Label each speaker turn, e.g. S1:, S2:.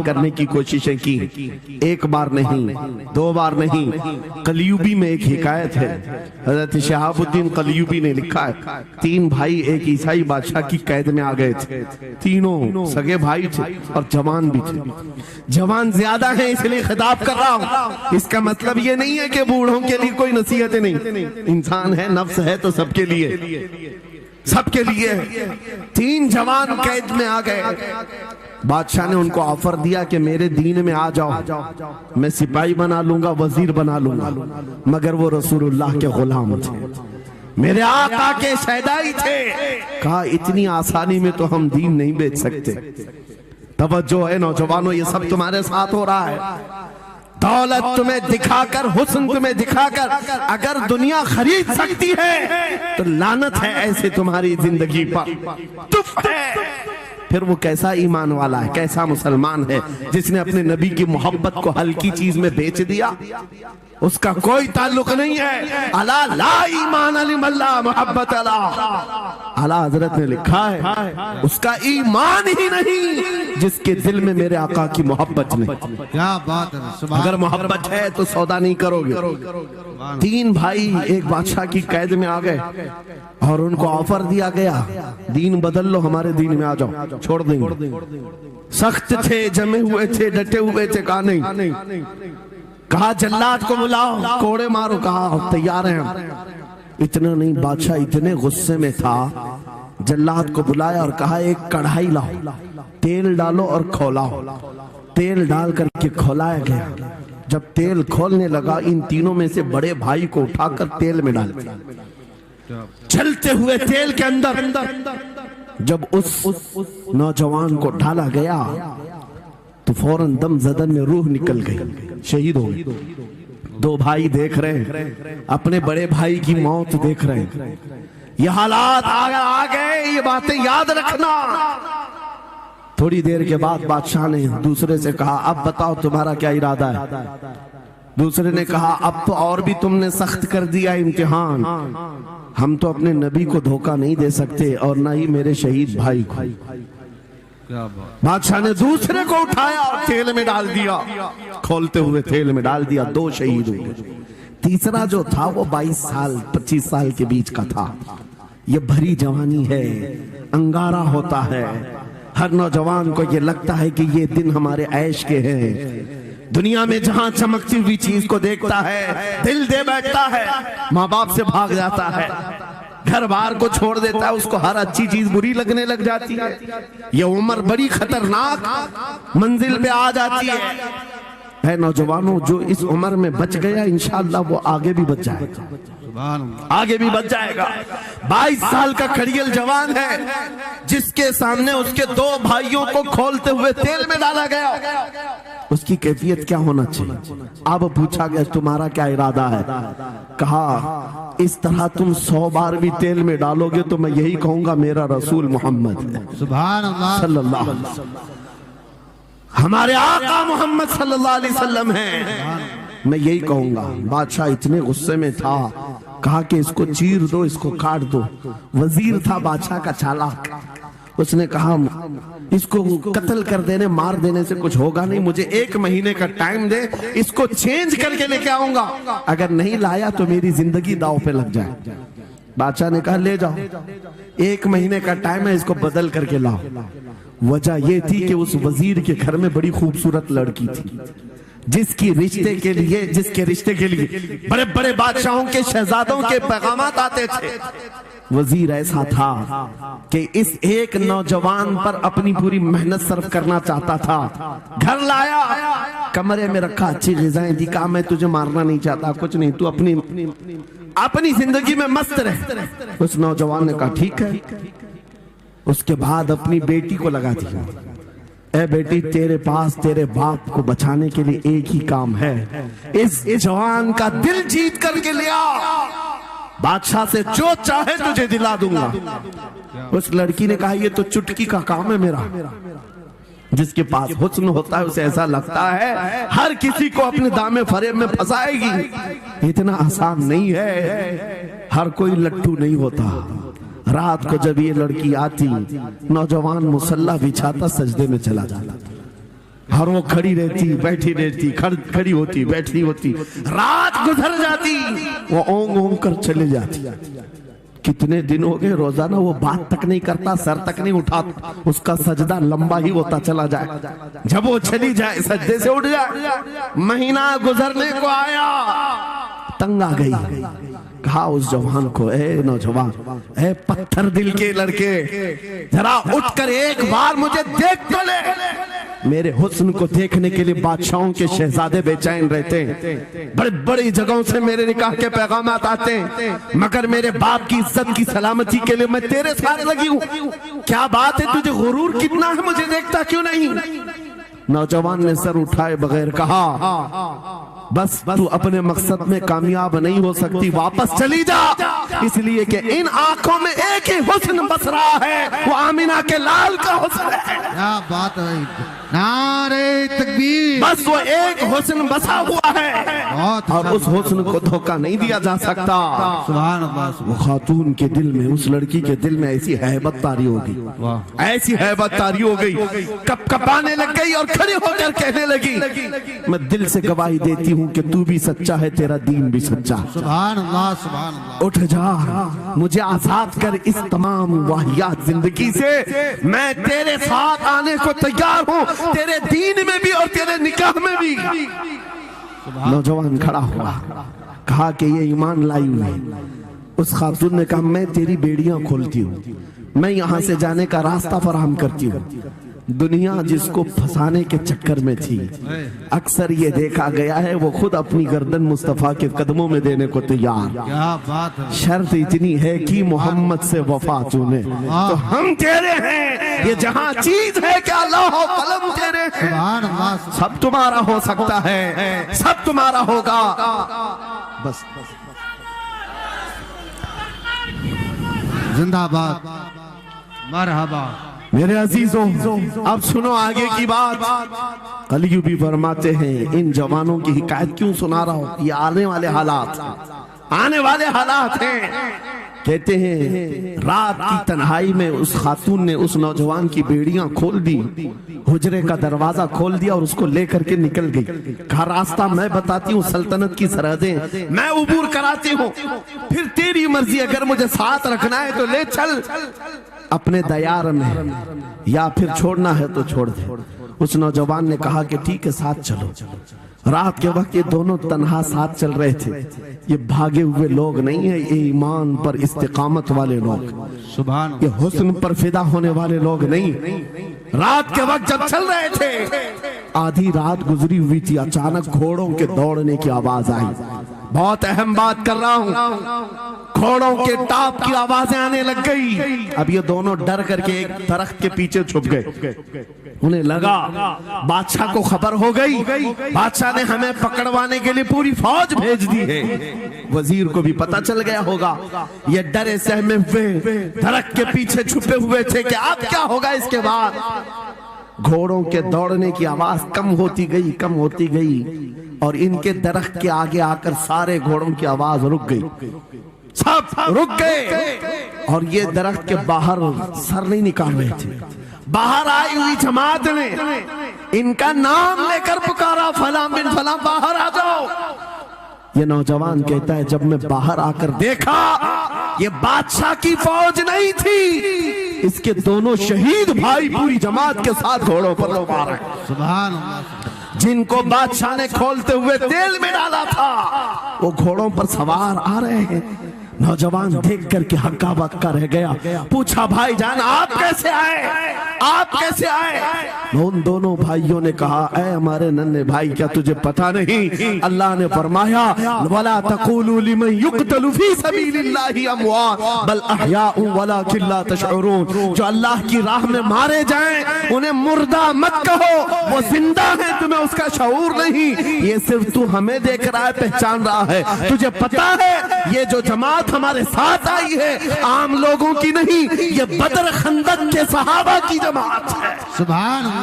S1: کرنے کی کوششیں کی، ایک بار نہیں، دو بار نہیں۔ قلیوبی میں ایک حکایت ہے، حضرت شہاب الدین قلیوبی نے لکھا ہے، 3 بھائی ایک عیسائی بادشاہ کی قید میں آ گئے تھے، تینوں سگے بھائی تھے اور جوان بھی تھے۔ جوان زیادہ ہیں اس لیے خطاب کر رہا ہوں، اس کا مطلب یہ نہیں ہے کہ بوڑھوں کے لیے کوئی نصیحتیں نہیں، انسان ہے، نفس ہے تو سب کے لیے، سب کے لیے۔ 3 جوان قید میں آ گئے، بادشاہ نے ان کو آفر دیا کہ میرے دین میں آ جاؤ، میں سپاہی بنا لوں گا، وزیر بنا لوں گا، مگر وہ رسول اللہ کے غلام تھے، میرے آقا کے شہدائی تھے۔ کہا اتنی آسانی میں تو ہم دین نہیں بیچ سکتے۔ توجہ ہے نوجوانوں، یہ سب تمہارے ساتھ ہو رہا ہے، دولت تمہیں دکھا کر، حسن تمہیں دکھا کر اگر دنیا خرید سکتی ہے تو لعنت ہے ایسے تمہاری زندگی پر، تف ہے۔ پھر وہ کیسا ایمان والا ہے، کیسا مسلمان ہے جس نے اپنے نبی کی محبت کو ہلکی چیز میں بیچ دیا؟ اس کا کوئی تعلق نہیں ہے۔ الا لا ایمان لمن لا محبت له، اعلیٰ حضرت نے لکھا ہے اس کا ایمان ہی نہیں جس کے دل میں میرے آقا کی محبت نہیں۔
S2: کیا بات ہے،
S1: اگر محبت ہے تو سودا نہیں کرو گے۔ 3 بھائی ایک بادشاہ کی قید میں آ گئے اور ان کو آفر دیا گیا، دین بدل لو، ہمارے دین میں آ جاؤ، چھوڑ دیں گے۔ سخت تھے، جمے ہوئے تھے، ڈٹے ہوئے تھے، کہا نہیں۔ کہا جلاد کو بلاؤ، کوڑے مارو، کہا تیار ہیں ہم۔ اتنا نہیں، بادشاہ اتنے غصے میں تھا، جلاد کو بلایا اور کہا ایک کڑھائی لاؤ، تیل ڈالو اور کھولاؤ۔ تیل ڈال کر کے کھولایا گیا، جب تیل کھولنے لگا ان تینوں میں سے بڑے بھائی کو اٹھا کر تیل میں ڈال دیا، چلتے ہوئے تیل کے اندر جب اس نوجوان کو ڈالا گیا تو فوراً دم زدن میں روح نکل گئی، شہید ہو گئی۔ 2 بھائی دیکھ رہے ہیں، اپنے بڑے بھائی کی موت دیکھ رہے ہیں، یہ حالات آ گئے، یہ باتیں یاد رکھنا۔ تھوڑی دیر کے بعد بادشاہ نے دوسرے سے کہا اب بتاؤ تمہارا کیا ارادہ ہے؟ دوسرے نے کہا اب تو اور بھی تم نے سخت کر دیا امتحان، ہم تو اپنے نبی کو دھوکہ نہیں دے سکتے اور نہ ہی میرے شہید بھائی کو۔ بادشاہ نے دوسرے کو اٹھایا اور تیل میں ڈال دیا، کھولتے ہوئے تیل میں ڈال دیا، 2 شہید ہوئے۔ تیسرا جو تھا وہ 22 سال 25 سال کے بیچ کا تھا۔ یہ بھری جوانی ہے، انگارہ ہوتا ہے، ہر نوجوان کو یہ لگتا ہے کہ یہ دن ہمارے عیش کے ہیں۔ دنیا میں جہاں چمکتی ہوئی چیز کو دیکھتا ہے دل دے بیٹھتا ہے، ماں باپ سے بھاگ جاتا ہے، گھر بار کو چھوڑ دیتا ہے، اس کو ہر اچھی چیز بری لگنے لگ جاتی ہے۔ یہ عمر بڑی خطرناک منزل پہ آ جاتی ہے۔ اے نوجوانوں، جو اس عمر میں بچ گیا انشاءاللہ وہ آگے بھی بچ جائے گا، آگے بھی بچ جائے گا۔ 22 سال کا کھڑیل جوان ہے جس کے سامنے اس کے 2 بھائیوں کو کھولتے ہوئے تیل میں ڈالا گیا، اس کی کیفیت کیا ہونا چاہیے؟ اب پوچھا گیا تمہارا کیا ارادہ ہے؟ کہا اس طرح تم 100 بار بھی تیل میں ڈالو گے تو میں یہی کہوں گا میرا رسول محمد ہے،
S2: سبحان اللہ،
S1: صلی اللہ علیہ وسلم، ہمارے آقا محمد صلی اللہ علیہ وسلم ہیں، میں یہی کہوں گا۔ بادشاہ اتنے غصے میں تھا، کہا کہ اس کو چیر دو، اس کو کاٹ دو۔ وزیر تھا بادشاہ کا چالاک، اس نے کہا اس کو قتل کر دینے، مار دینے سے کچھ ہوگا نہیں، مجھے 1 مہینے کا ٹائم دے، اس کو چینج کر کے لے کے آؤں گا، اگر نہیں لایا تو میری زندگی داؤ پہ لگ جائے۔ بادشاہ نے کہا لے جاؤ، 1 مہینے کا ٹائم ہے، اس کو بدل کر کے لاؤ۔ وجہ یہ تھی کہ اس وزیر کے گھر میں بڑی خوبصورت لڑکی تھی جس کے رشتے کے لیے بڑے بڑے بادشاہوں کے شہزادوں کے پیغامات آتے تھے۔ وزیر ایسا تھا کہ اس ایک نوجوان پر اپنی پوری محنت صرف کرنا چاہتا تھا۔ گھر لایا، کمرے میں رکھا، اچھی غذائیں دی، کہا میں تجھے مارنا نہیں چاہتا، کچھ نہیں، تو اپنی زندگی میں مست رہ۔ اس نوجوان نے کہا ٹھیک ہے۔ اس کے بعد اپنی بیٹی کو لگا دیا، اے بیٹی تیرے پاس تیرے باپ کو بچانے کے لیے ایک ہی کام ہے، اس جوان کا دل جیت کر کے لیا، بادشاہ سے جو چاہے تجھے دلا دوں گا۔ اس لڑکی نے کہا یہ تو چٹکی کا کام ہے میرا۔ جس کے پاس حسن ہوتا ہے اسے ایسا لگتا ہے ہر کسی کو اپنے دامے فریب میں پھنسائے گی، اتنا آسان نہیں ہے، ہر کوئی لٹو نہیں ہوتا۔ رات کو جب یہ لڑکی آتی، نوجوان مسلح بچھاتا سجدے میں چلا جاتا، اور وہ کھڑی رہتی بیٹھی رہتی کھڑی ہوتی بیٹھی ہوتی، رات گزر جاتی، وہ اونگ اونگ کر چلے جاتی۔ کتنے دن ہو گئے روزانہ وہ بات تک نہیں کرتا، سر تک نہیں اٹھاتا، اس کا سجدہ لمبا ہی ہوتا چلا جائے، جب وہ چلی جائے سجدے سے اٹھ جائے۔ مہینہ گزرنے کو آیا، تنگ آ گئی، کہا اس جوان کو، اے نوجوان، اے پتھر دل کے لڑکے، ذرا اٹھ کر ایک بار مجھے دیکھ تو لے۔ میرے حسن کو دیکھنے کے لیے بادشاہوں کے شہزادے بے چین رہتے ہیں، بڑی بڑی جگہوں سے میرے نکاح کے پیغامات آتے ہیں، مگر میرے باپ کی عزت کی سلامتی کے لیے میں تیرے ساتھ لگی ہوں۔ کیا بات ہے، تجھے غرور کتنا ہے، مجھے دیکھتا کیوں نہیں؟ نوجوان نے سر اٹھائے بغیر کہا، بس تو اپنے مقصد میں کامیاب نہیں ہو سکتی، واپس چلی جا، اس لیے کہ ان آنکھوں میں ایک ہی حسن بس رہا ہے، وہ آمینہ کے لال کا حسن ہے۔
S2: کیا بات ہے، نعرہ تکبیر،
S1: بس وہ ایک حسن بسا ہوا ہے، اور اس حسن کو دھوکہ نہیں دیا جا سکتا۔
S2: سبحان اللہ،
S1: وہ خاتون کے دل میں، اس لڑکی کے دل میں ایسی ہیبت طاری ہو گئی، ایسی ہیبت طاری ہو گئی، کپ کپانے لگ گئی اور کھڑی ہو کر کہنے لگی، میں دل سے گواہی دیتی ہوں کہ تو بھی سچا ہے، تیرا دین بھی سچا۔
S2: سبحان اللہ، سبحان اللہ،
S1: اٹھ جا، مجھے آزاد کر اس تمام واہیات زندگی سے، میں تیرے ساتھ آنے کو تیار ہوں، تیرے دین میں بھی اور تیرے نکاح میں بھی۔ نوجوان کھڑا ہوا، کہا کہ یہ ایمان لائی ہوئی۔ اس خاتون نے کہا، میں تیری بیڑیاں کھولتی ہوں، میں یہاں سے جانے کا راستہ فراہم کرتی ہوں۔ دنیا جس کو پھنسانے کے چکر میں تھی، اکثر یہ دیکھا گیا ہے وہ خود اپنی گردن مصطفیٰ کے قدموں میں دینے کو تیار۔
S2: کیا بات ہے،
S1: شرط اتنی ہے کہ محمد سے وفا تو نے، تو ہم تیرے ہیں، یہ جہاں چیز ہے کہ اللہ و قلم تیرے ہیں،
S2: سبحان اللہ،
S1: سب تمہارا ہو سکتا ہے، سب تمہارا ہوگا۔ بس
S2: زندہ باد، مرحبا۔
S1: میرے عزیزوں، اب سنو آگے کی بات۔ علی بھی فرماتے ہیں، ان جوانوں کی حکایت کیوں سنا رہا ہوں، یہ آنے والے حالات ہیں۔ کہتے ہیں رات کی تنہائی میں اس خاتون نے اس نوجوان کی بیڑیاں کھول دی، حجرے کا دروازہ کھول دیا اور اس کو لے کر کے نکل گئی۔ کہا راستہ میں بتاتی ہوں، سلطنت کی سرحدیں میں عبور کراتی ہوں، پھر تیری مرضی، اگر مجھے ساتھ رکھنا ہے تو لے چل اپنے دیار میں، یا پھر چھوڑنا ہے تو چھوڑ دے۔ اس نوجوان نے کہا کہ ٹھیک ہے، ساتھ چلو۔ رات کے وقت یہ دونوں تنہا ساتھ چل رہے تھے، یہ بھاگے ہوئے لوگ نہیں ہیں، یہ ایمان پر استقامت والے لوگ،
S2: سبحان اللہ،
S1: یہ حسن پر فدا ہونے والے لوگ نہیں۔ رات کے وقت جب چل رہے تھے، آدھی رات گزری ہوئی تھی، اچانک گھوڑوں کے دوڑنے کی آواز آئی۔ بہت اہم بات کر رہا ہوں، گھوڑوں کے ٹاپ کی آوازیں آنے لگ گئی۔ اب یہ دونوں ڈر کر کے ایک درخت کے پیچھے چھپ گئے، انہیں لگا بادشاہ کو خبر ہو گئی، بادشاہ نے ہمیں پکڑوانے کے لیے پوری فوج بھیج دی ہے۔ وزیر کو بھی پتا چل گیا ہوگا، یہ ڈرے سہمے ہوئے درخت کے پیچھے چھپے ہوئے تھے کہ اب کیا ہوگا اس کے بعد۔ گھوڑوں کے دوڑنے کی آواز کم ہوتی گئی اور ان کے درخت کے آگے آ کر سارے گھوڑوں کی آواز رک گئی، سب رک گئے، اور یہ درخت کے باہر سر نہیں نکال رہے تھے۔ باہر آئی ہوئی جماعت نے ان کا نام لے کر پکارا، فلاں بن فلاں باہر آ جاؤ۔ یہ نوجوان کہتا ہے جب میں باہر آ کر دیکھا، یہ بادشاہ کی فوج نہیں تھی، اس کے دونوں شہید بھائی پوری جماعت کے ساتھ گھوڑوں پر سوار ہیں،
S2: سبحان اللہ،
S1: جن کو بادشاہ نے کھولتے ہوئے تیل میں ڈالا تھا، وہ گھوڑوں پر سوار آ رہے ہیں۔ نوجوان دیکھ کر کے ہکا بکا رہ گیا، پوچھا بھائی جان آپ کیسے آئے؟ ان دونوں بھائیوں نے کہا اے ہمارے ننھے بھائی، کیا تجھے پتا نہیں اللہ نے فرمایا وَلَا تَقُولُوا لِمَنْ يُقْتَلُ فِي سَبِيلِ اللَّهِ أَمْوَاتٌ بَلْ أَحْيَاءٌ وَلَكِنْ لَا تَشْعُرُونَ، جو اللہ کی راہ میں مارے جائیں انہیں مردہ مت کہو، وہ زندہ ہیں، تمہیں اس کا شعور نہیں، یہ صرف تو ہمیں دیکھ رہا ہے، پہچان رہا ہے، تجھے پتا ہے یہ جو جماعت ہمارے ساتھ آئی ہے عام لوگوں کی نہیں، یہ بدر خندق کے صحابہ کی جماعت ہے۔
S2: سبحان اللہ۔